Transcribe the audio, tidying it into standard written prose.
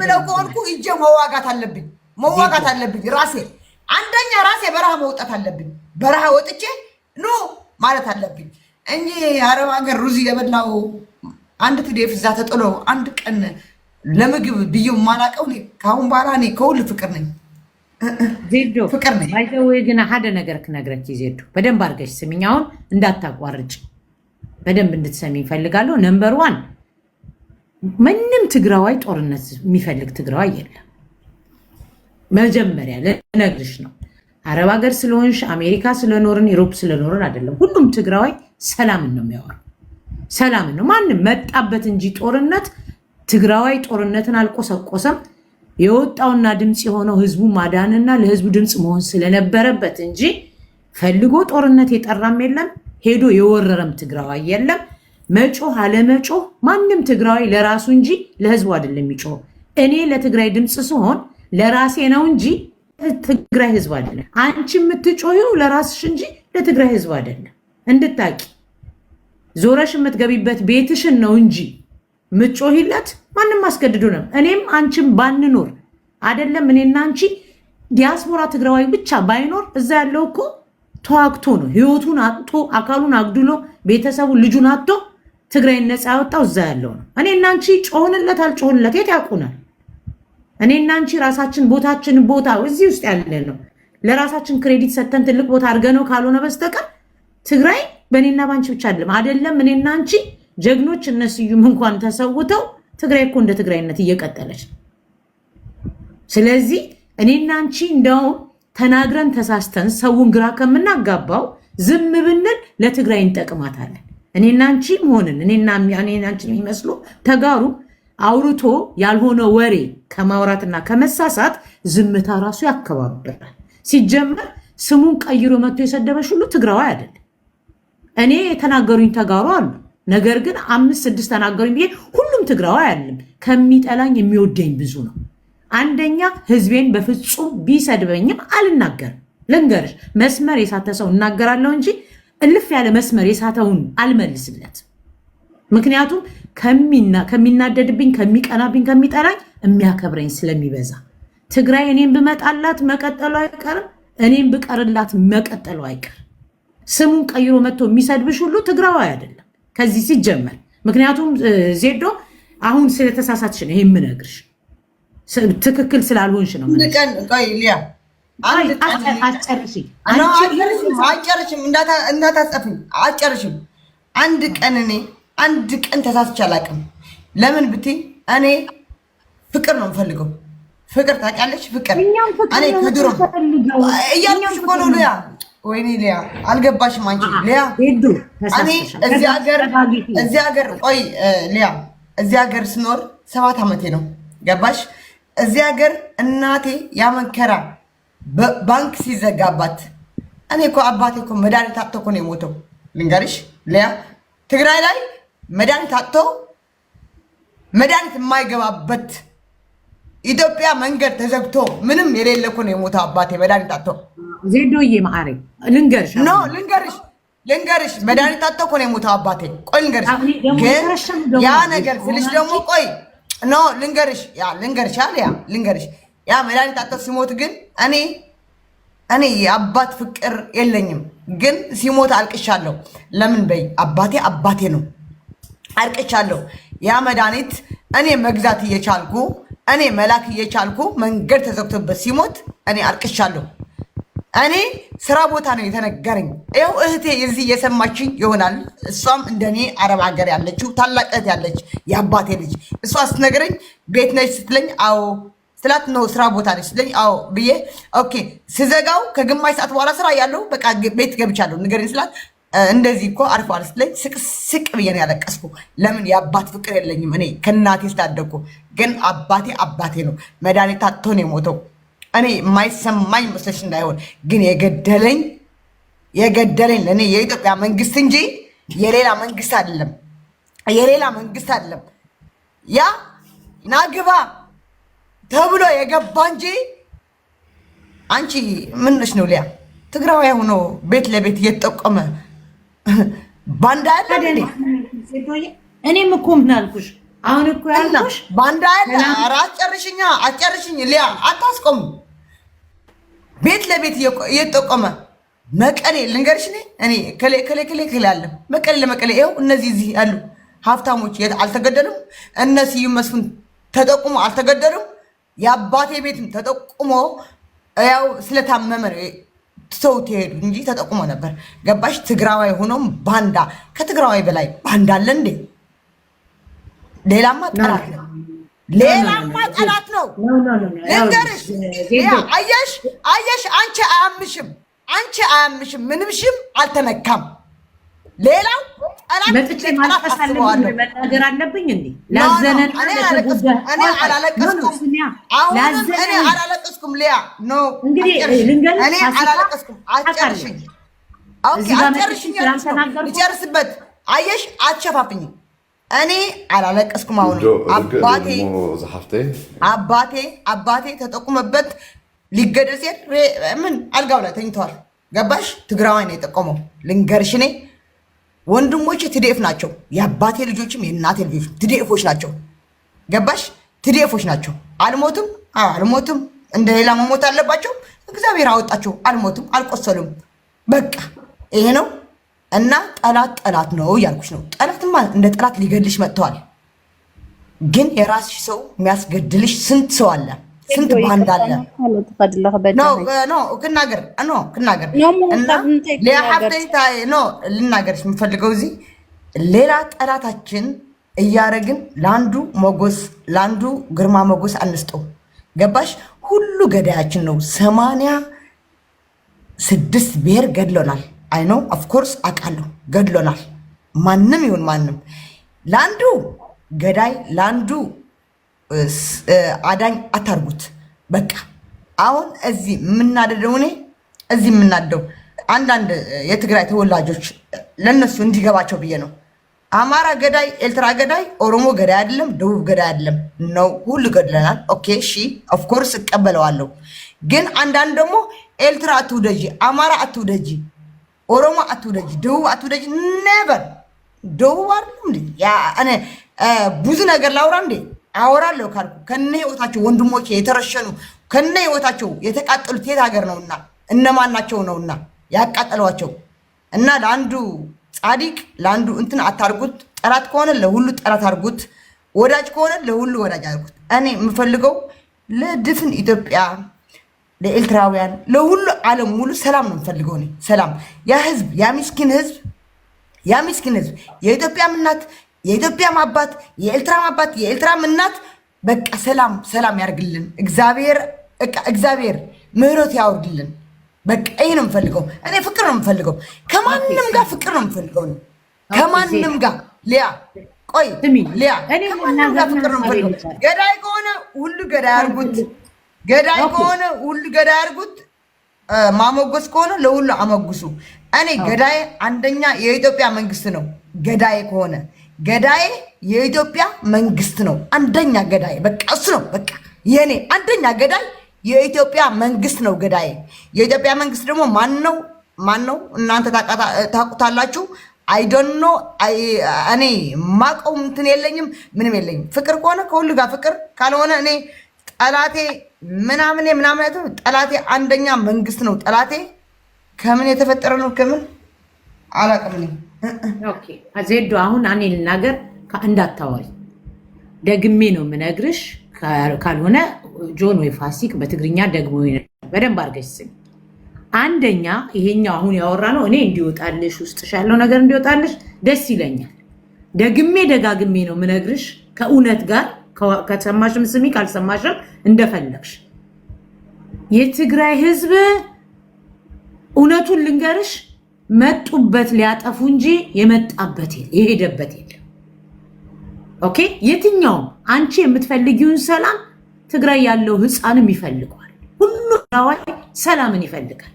ብለው ከሆንኩ እጄ መዋጋት አለብኝ ራሴ አንደኛ ራሴ በረሃ መውጣት አለብኝ በረሃ ወጥቼ ኖ ማለት አለብኝ እንጂ አረብ ሀገር ሩዝ የበላው አንድ ትዴፍ እዛ ተጥሎ አንድ ቀን ለምግብ ብዬው ማላቀው ነው ካሁን በኋላ እኔ ከሁሉ ፍቅር ነኝ ዜዶ ፍቅር ነኝ አይተው ግን ሓደ ነገር ክነግረክ ዜዶ በደንብ አድርገሽ ስሚኛውን እንዳታቋርጭ በደንብ እንድትሰሚ ይፈልጋለሁ ነምበር 1 ምንም ትግራዋይ ጦርነት የሚፈልግ ትግራዋይ የለም መጀመሪያ ለነግርሽ ነው አረብ ሀገር ስለሆንሽ አሜሪካ ስለኖርን ዩሮፕ ስለኖርን አይደለም ሁሉም ትግራዋይ ሰላምን ነው የሚያወራው ሰላምን ነው ማንም መጣበት እንጂ ጦርነት ትግራዋይ ጦርነትን አልቆሰቆሰም የወጣውና ድምጽ የሆነው ህዝቡ ማዳንና ለህዝቡ ድምጽ መሆን ስለነበረበት እንጂ ፈልጎ ጦርነት የጠራም የለም ሄዶ የወረረም ትግራዋይ የለም መጮህ አለመጮህ ማንም ትግራዋይ ለራሱ እንጂ ለህዝቡ አይደለም የሚጮህ እኔ ለትግራይ ድምጽ ሲሆን ለራሴ ነው እንጂ ትግራይ ህዝብ አይደለም አንቺ የምትጮሂው ለራስሽ እንጂ ለትግራይ ህዝብ አይደለም እንድታቂ ዞረሽ የምትገቢበት ቤትሽን ነው እንጂ ምጮሂለት ማንም ማስገድዶ ነው እኔም አንቺም ባንኖር አይደለም እኔና አንቺ ዲያስፖራ ትግራዋይ ብቻ ባይኖር እዛ ያለው እኮ ተዋግቶ ነው ህይወቱን አጥቶ አካሉን አግድሎ ቤተሰቡ ልጁን አጥቶ ትግራይ ነፃ ያወጣው እዛ ያለው ነው እኔና አንቺ ጮህንለት አልጮህንለት የት ያውቁናል እኔና አንቺ ራሳችን ቦታችን ቦታ እዚህ ውስጥ ያለ ነው ለራሳችን ክሬዲት ሰተን ትልቅ ቦታ አድርገነው ካልሆነ በስተቀር ትግራይ በእኔና ባንቺ ብቻ አይደለም እኔና አንቺ ጀግኖች እነሱም እንኳን ተሰውተው ትግራይ እኮ እንደ ትግራይነት እየቀጠለች ስለዚህ እኔና አንቺ እንደው ተናግረን ተሳስተን ሰውን ግራ ከምናጋባው ዝም ብንል ለትግራይ እንጠቅማታለን እኔና አንቺ ሆነን እኔና አንቺ የሚመስሉ ተጋሩ አውርቶ ያልሆነ ወሬ ከማውራትና ከመሳሳት ዝምታ ራሱ ያከባብራል ሲጀመር ስሙን ቀይሮ መጥቶ የሰደበሽ ሁሉ ትግራዋይ አይደለም እኔ የተናገሩኝ ተጋሩ አሉ ነገር ግን 5-6 ተናገሩኝ ብዬ ሁሉም ትግራዋይ አይደለም ከሚጠላኝ የሚወደኝ ብዙ ነው አንደኛ ህዝቤን በፍጹም ቢሰድበኝም አልናገርም ልንገርሽ መስመር የሳተ ሰው እናገራለሁ እንጂ እልፍ ያለ መስመር የሳተውን አልመልስለት ምክንያቱም ከሚናደድብኝ ከሚቀናብኝ ከሚጠላኝ የሚያከብረኝ ስለሚበዛ ትግራይ እኔም ብመጣላት መቀጠሉ አይቀርም እኔም ብቀርላት መቀጠሉ አይቀር ስሙን ቀይሮ መጥቶ የሚሰድብሽ ሁሉ ትግራዋይ አይደለም ከዚህ ሲጀመር ምክንያቱም ዜዶ አሁን ስለተሳሳትሽ ነው የምነግርሽ ትክክል ስላልሆንሽ ነው ቀን ቆይ ሊያ አጨርሽም እንዳታጸፍኝ አጨርሽም አንድ ቀን ተሳስቼ አላውቅም ለምን ብትይ እኔ ፍቅር ነው የምፈልገው ፍቅር ታውቂያለሽ ፍቅር እኔ ከድሮ እያልኩሽ እኮ ነው ሊያ ወይኔ ሊያ አልገባሽም አንቺ ሊያ እኔ እዚህ ሀገር ቆይ ሊያ እዚህ ሀገር ስኖር 7 ዓመቴ ነው ገባሽ እዚህ ሀገር እናቴ ያመንከራ ባንክ ሲዘጋባት እኔ እኮ አባቴ እኮ መድኃኒት አጥቶ እኮ ነው የሞተው ልንገርሽ ሊያ ትግራይ ላይ መድኃኒት አጥቶ መድኃኒት የማይገባበት ኢትዮጵያ መንገድ ተዘግቶ ምንም የሌለ እኮ ነው የሞተው አባቴ መድኃኒት አጥቶ ዜዶዬ ማአሬ ልንገርሽ መድኃኒት አጥቶ እኮ ነው የሞተው አባቴ ቆይ ልንገርሽ ግን ያ ነገር ስልሽ ደግሞ ቆይ ኖ ልንገርሽ ያ መድኃኒት አጥቶ ሲሞት ግን እኔ የአባት ፍቅር የለኝም ግን ሲሞት አልቅሻለሁ ለምን በይ አባቴ ነው አልቅሻለሁ ያ መድኃኒት እኔ መግዛት እየቻልኩ እኔ መላክ እየቻልኩ መንገድ ተዘግቶበት ሲሞት እኔ አልቅሻለሁ እኔ ስራ ቦታ ነው የተነገረኝ ይኸው እህቴ እዚህ እየሰማችኝ ይሆናል እሷም እንደኔ አረብ ሀገር ያለችው ታላቅ እህት ያለች የአባቴ ልጅ እሷ ስትነግረኝ ቤት ነች ስትለኝ አዎ ስላት ነው ስራ ቦታ ነች ስትለኝ አዎ ብዬ ኦኬ ስዘጋው ከግማሽ ሰዓት በኋላ ስራ ያለው በቃ ቤት ገብቻለሁ ንገረኝ ስላት እንደዚህ እኮ አርፏል ስትለኝ ስቅ ብዬ ነው ያለቀስኩ ለምን የአባት ፍቅር የለኝም እኔ ከእናቴ ስላደኩ ግን አባቴ ነው መድኃኒት አጥቶ ነው የሞተው እኔ የማይሰማኝ መስለሽ እንዳይሆን ግን የገደለኝ ለእኔ የኢትዮጵያ መንግስት እንጂ የሌላ መንግስት አይደለም ያ ናግባ ተብሎ የገባ እንጂ አንቺ ምንሽ ነው ሊያ ትግራዋይ ሆኖ ቤት ለቤት እየተጠቆመ ባንዳ አይደል እኔም እኮ ምን አልኩሽ አሁን እኮ ያልኩሽ ባንዳ ያለ አጨርሽኝ ሊያ አታስቆም። ቤት ለቤት እየተጠቆመ መቀሌ ልንገርሽ እኔ ከሌ አለ መቀሌ ለመቀሌ ይኸው እነዚህ እዚህ ያሉ ሀብታሞች አልተገደሉም። እነ ስዩም መስፍን ተጠቁሞ አልተገደሉም። የአባቴ ቤትም ተጠቁሞ ያው ስለታመመ ነው ሰው ትሄዱ እንጂ ተጠቁሞ ነበር። ገባሽ? ትግራዋይ ሆኖም ባንዳ ከትግራዋይ በላይ ባንዳ አለ እንዴ? ሌላማ ጠላት ነው። ልንገርሽ አየሽ አንቺ አያምሽም ምንምሽም አልተነካም። ሌላው መጥቼ ማልቀስ አለብኝ መናገር አለብኝ እንዴ? ላዘነን እኔ አላለቀስኩም። ሊያ ኖ እንግዲህ ልንገርሽ እኔ አላለቀስኩም። አጨርሽኝ ልጨርስበት። አየሽ አትሸፋፍኝ። እኔ አላለቀስኩም። አሁን አባቴ ተጠቁመበት ሊገደል ሲል ምን አልጋው ላይ ተኝተዋል። ገባሽ? ትግራዋይ ነው የጠቆመው። ልንገርሽ እኔ ወንድሞቼ ትዴፍ ናቸው። የአባቴ ልጆችም የእናቴ ልጆች ትዴፎች ናቸው። ገባሽ? ትዴፎች ናቸው። አልሞትም እንደ ሌላ መሞት አለባቸው። እግዚአብሔር አወጣቸው። አልሞትም፣ አልቆሰሉም። በቃ ይሄ ነው እና ጠላት ነው እያልኩሽ ነው። ጠላትማ እንደ ጠላት ሊገልሽ መጥተዋል። ግን የራስሽ ሰው የሚያስገድልሽ ስንት ሰው አለ፣ ስንት ባንድ አለ። ክናገር ልናገርሽ የምፈልገው እዚህ ሌላ ጠላታችን እያደረግን ለአንዱ ሞገስ ለአንዱ ግርማ ሞገስ አንስጠው። ገባሽ? ሁሉ ገዳያችን ነው። 86 ብሔር ገድሎናል። አይኖ ኦፍኮርስ አውቃለሁ፣ ገድሎናል። ማንም ይሁን ማንም ለአንዱ ገዳይ ለአንዱ አዳኝ አታርጉት። በቃ አሁን እዚህ የምናደደው አንዳንድ የትግራይ ተወላጆች ለነሱ እንዲገባቸው ብዬ ነው። አማራ ገዳይ፣ ኤርትራ ገዳይ፣ ኦሮሞ ገዳይ አይደለም፣ ደቡብ ገዳይ አይደለም ነው። ሁሉ ገድለናል። ኦኬ እሺ፣ ኦፍኮርስ እቀበለዋለሁ። ግን አንዳንድ ደግሞ ኤርትራ አትውደጂ፣ አማራ አትውደጂ፣ ኦሮሞ አትውደጂ፣ ደቡብ አትውደጂ። ኔቨር ደቡብ አይደለም እንዴ? እኔ ብዙ ነገር ላውራ እንዴ? አወራለሁ ካልኩ ከነ ህይወታቸው ወንድሞቼ የተረሸኑ ከነ ህይወታቸው የተቃጠሉት የት ሀገር ነውና እነማን ናቸው ነውና ያቃጠሏቸው። እና ለአንዱ ጻዲቅ ለአንዱ እንትን አታርጉት። ጠላት ከሆነ ለሁሉ ጠላት አርጉት፣ ወዳጅ ከሆነ ለሁሉ ወዳጅ አርጉት። እኔ የምፈልገው ለድፍን ኢትዮጵያ፣ ለኤርትራውያን፣ ለሁሉ ዓለም ሙሉ ሰላም ነው የምፈልገው። እኔ ሰላም ያ ህዝብ ያ ምስኪን ህዝብ የኢትዮጵያም እናት የኢትዮጵያም አባት የኤርትራም አባት የኤርትራም እናት በቃ ሰላም ያርግልን እግዚአብሔር ምህረት ያወርድልን። በቃ ይሄ ነው የምፈልገው። እኔ ፍቅር ነው የምፈልገው። ከማንም ጋር ፍቅር ነው የምፈልገው። ከማንም ጋር ሊያ ቆይ ሊያ ከማንም ጋር ፍቅር ነው የምፈልገው። ገዳይ ከሆነ ሁሉ ገዳይ አርጉት። ማሞገስ ከሆነ ለሁሉ አመጉሱ። እኔ ገዳይ አንደኛ የኢትዮጵያ መንግስት ነው። ገዳይ ከሆነ ገዳይ የኢትዮጵያ መንግስት ነው። አንደኛ ገዳይ በቃ እሱ ነው። በቃ የኔ አንደኛ ገዳይ የኢትዮጵያ መንግስት ነው። ገዳይ የኢትዮጵያ መንግስት ደግሞ ማን ነው? እናንተ ታውቁታላችሁ። አይ ዶንት ኖ። እኔ ማቀው እንትን የለኝም፣ ምንም የለኝም። ፍቅር ከሆነ ከሁሉ ጋር ፍቅር፣ ካልሆነ እኔ ጠላቴ ምናምን ጠላቴ አንደኛ መንግስት ነው። ጠላቴ ከምን የተፈጠረ ነው? ከምን አላውቅም። ኦኬ ዜዶ አሁን እኔ ልናገር እንዳታወሪ ደግሜ ነው የምነግርሽ። ካልሆነ ጆን ወይ ፋሲክ በትግርኛ ደግሞ በደንብ አድርገሽ ስሚ። አንደኛ ይሄኛው አሁን ያወራ ነው እኔ እንዲወጣልሽ ውስጥሽ ያለው ነገር እንዲወጣልሽ ደስ ይለኛል። ደጋግሜ ነው የምነግርሽ ከእውነት ጋር። ከሰማሽም ስሚ፣ ካልሰማሽም እንደፈለግሽ። የትግራይ ህዝብ እውነቱን ልንገርሽ መጡበት ሊያጠፉ እንጂ የመጣበት የሄደበት የለም። ኦኬ የትኛውም አንቺ የምትፈልጊውን ሰላም ትግራይ ያለው ህፃንም ይፈልገዋል። ሁሉ ሰላምን ይፈልጋል።